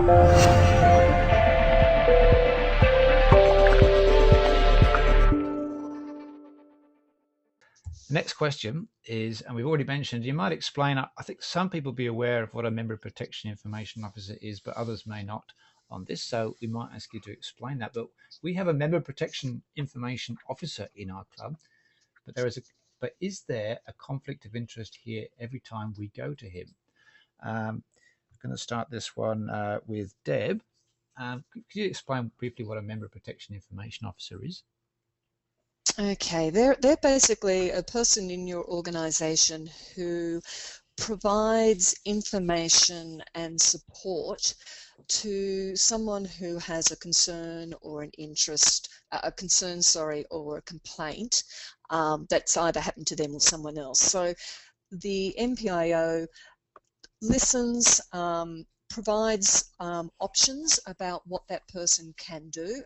The next question is, and we've already mentioned, you might explain, I think some people be aware of what a member protection information officer is, but others may not on this, so we might ask you to explain that. But we have a member protection information officer in our club, but is there a conflict of interest here every time we go to him? I'm going to start this one with Deb. Could you explain briefly what a member protection information officer is? Okay, they're basically a person in your organisation who provides information and support to someone who has a concern or an interest, or a complaint that's either happened to them or someone else. So the Mpio listens, provides options about what that person can do.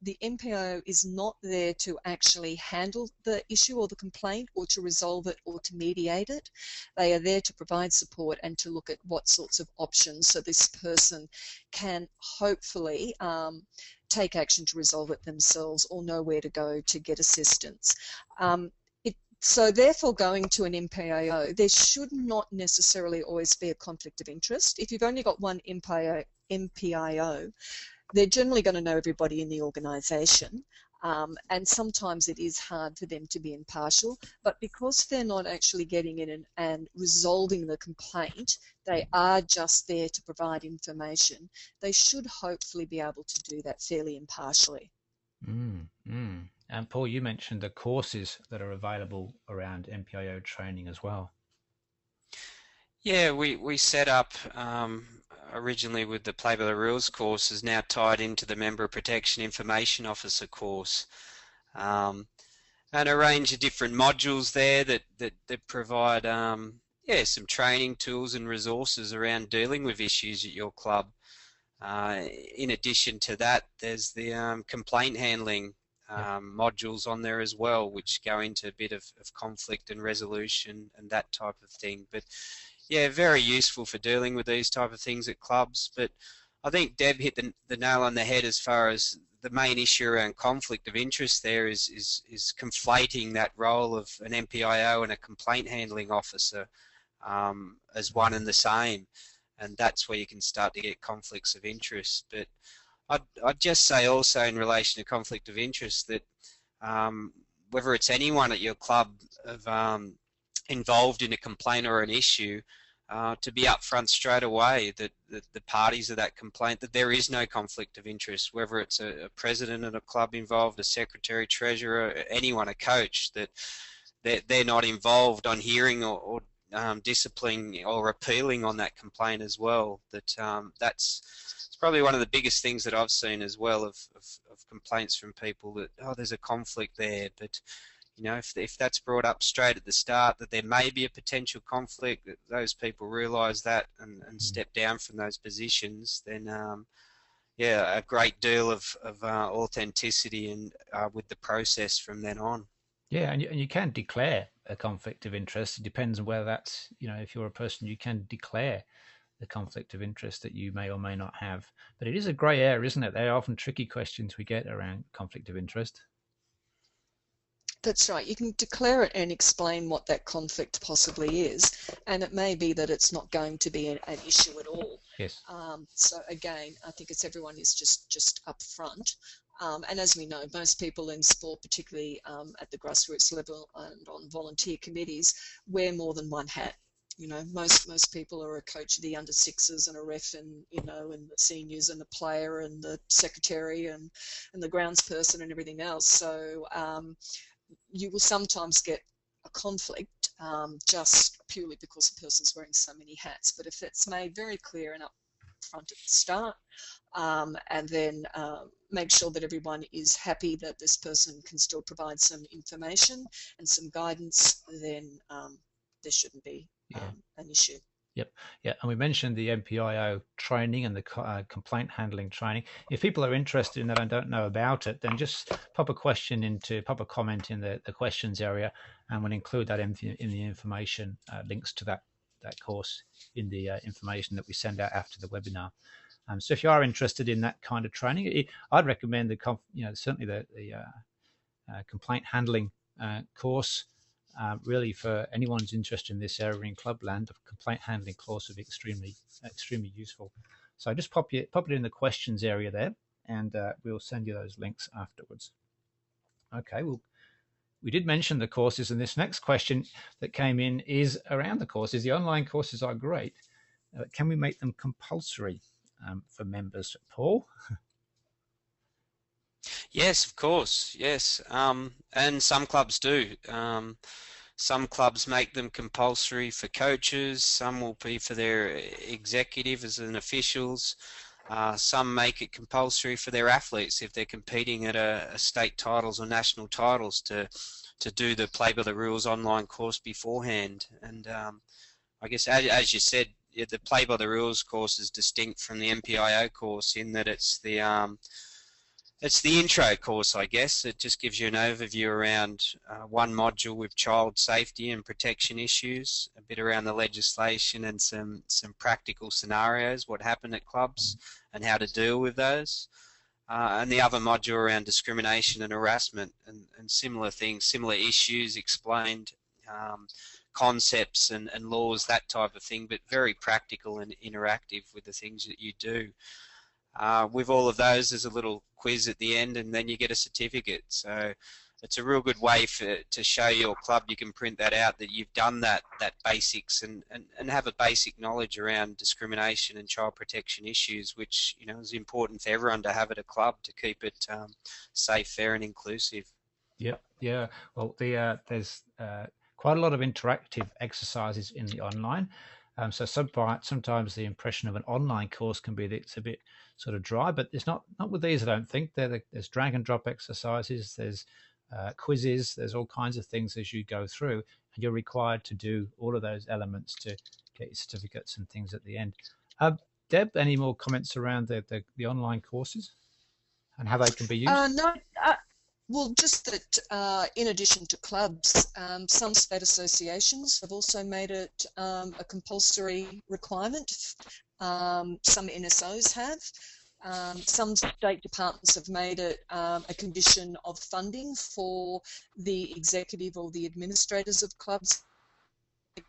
The Mpio is not there to actually handle the issue or the complaint or to resolve it or to mediate it. They are there to provide support and to look at what sorts of options so this person can hopefully take action to resolve it themselves or know where to go to get assistance. So therefore, going to an Mpio, there should not necessarily always be a conflict of interest. If you've only got one Mpio, they're generally going to know everybody in the organisation, and sometimes it is hard for them to be impartial, but because they're not actually getting in and resolving the complaint, they are just there to provide information. They should hopefully be able to do that fairly impartially. And Paul, you mentioned the courses that are available around Mpio training as well. Yeah, we set up originally with the Play by the Rules course, is now tied into the Member Protection Information Officer course, and a range of different modules there that provide some training tools and resources around dealing with issues at your club. In addition to that, there's the complaint handling modules on there as well, which go into a bit of conflict and resolution and that type of thing. But yeah, very useful for dealing with these type of things at clubs. But I think Deb hit the nail on the head as far as the main issue around conflict of interest there is conflating that role of an MPIO and a complaint handling officer as one and the same. And that's where you can start to get conflicts of interest. But I'd just say also in relation to conflict of interest that whether it's anyone at your club involved in a complaint or an issue, to be upfront straight away that the parties of that complaint, that there is no conflict of interest, whether it's a president of a club involved, a secretary, treasurer, anyone, a coach, that they're not involved on hearing or disciplining or appealing on that complaint as well. It's probably one of the biggest things that I've seen as well of complaints from people that, there's a conflict there. But you know, if that's brought up straight at the start, that there may be a potential conflict, that those people realise that and step down from those positions, then a great deal of authenticity and with the process from then on. Yeah, and you can declare a conflict of interest. It depends on whether that's, if you're a person, you can declare the conflict of interest that you may or may not have. But it is a grey area, isn't it? They're often tricky questions we get around conflict of interest. That's right. You can declare it and explain what that conflict possibly is, and it may be that it's not going to be an issue at all. Yes. So again, I think everyone is just upfront. And as we know, most people in sport, particularly at the grassroots level and on volunteer committees, wear more than one hat. Most people are a coach of the under sixes and a ref and and the seniors and the player and the secretary and the grounds person and everything else. So you will sometimes get a conflict just purely because the person's wearing so many hats. But if it's made very clear and upfront at the start, and then make sure that everyone is happy that this person can still provide some information and some guidance, then there shouldn't be an issue. Yep. Yeah. And we mentioned the MPIO training and the complaint handling training. If people are interested in that and don't know about it, then just pop a comment in the questions area, and we'll include that in the information, links to that course in the information that we send out after the webinar. So if you are interested in that kind of training, I'd recommend certainly the complaint handling course. Really, for anyone who's interested in this area in Clubland, the complaint handling course would be extremely useful. So just pop it in the questions area there, and we'll send you those links afterwards. Okay, well, we did mention the courses, and this next question that came in is around the courses. The online courses are great. Can we make them compulsory for members? Paul? Yes, of course. Yes, and some clubs do. Some clubs make them compulsory for coaches. Some will be for their executives and officials. Some make it compulsory for their athletes if they're competing at a state titles or national titles to do the Play by the Rules online course beforehand. And I guess as you said, the Play by the Rules course is distinct from the Mpio course in that it's the intro course, I guess. It just gives you an overview around one module with child safety and protection issues, a bit around the legislation and some practical scenarios, what happened at clubs and how to deal with those. And the other module around discrimination and harassment and similar things, similar issues explained, concepts and laws, that type of thing, but very practical and interactive with the things that you do. With all of those, there's a little quiz at the end, and then you get a certificate. So it's a real good way to show your club. You can print that out, that you've done that basics and have a basic knowledge around discrimination and child protection issues, which is important for everyone to have at a club to keep it safe, fair, and inclusive. Yep. Yeah. Well, there's quite a lot of interactive exercises in the online. So sometimes the impression of an online course can be that it's a bit sort of dry, but it's not with these, I don't think. There's drag and drop exercises, there's quizzes, there's all kinds of things as you go through, and you're required to do all of those elements to get your certificates and things at the end. Deb, any more comments around the online courses and how they can be used? No. Well, just that in addition to clubs, some state associations have also made it a compulsory requirement. Some NSOs have. Some state departments have made it a condition of funding for the executive or the administrators of clubs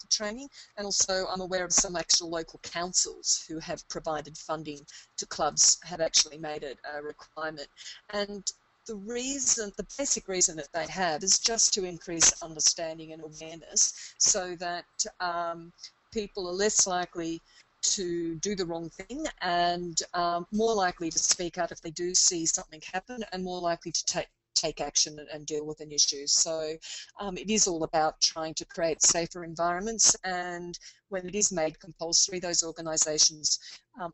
training, and also I'm aware of some actual local councils who have provided funding to clubs, have actually made it a requirement. And the basic reason that they have is just to increase understanding and awareness, so that people are less likely to do the wrong thing and more likely to speak out if they do see something happen, and more likely to take action and deal with an issue. So it is all about trying to create safer environments, and when it is made compulsory, those organisations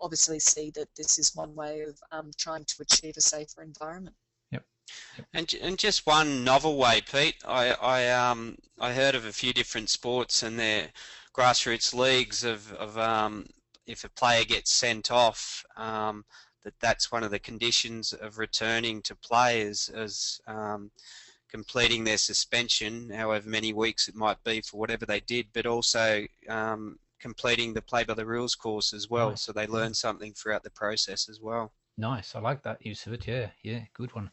obviously see that this is one way of trying to achieve a safer environment. And just one novel way, Pete. I heard of a few different sports and their grassroots leagues of if a player gets sent off, that's one of the conditions of returning to play as completing their suspension, however many weeks it might be for whatever they did, but also completing the Play by the Rules course as well. Nice. So they learn something throughout the process as well. Nice. I like that use of it. Yeah. Good one.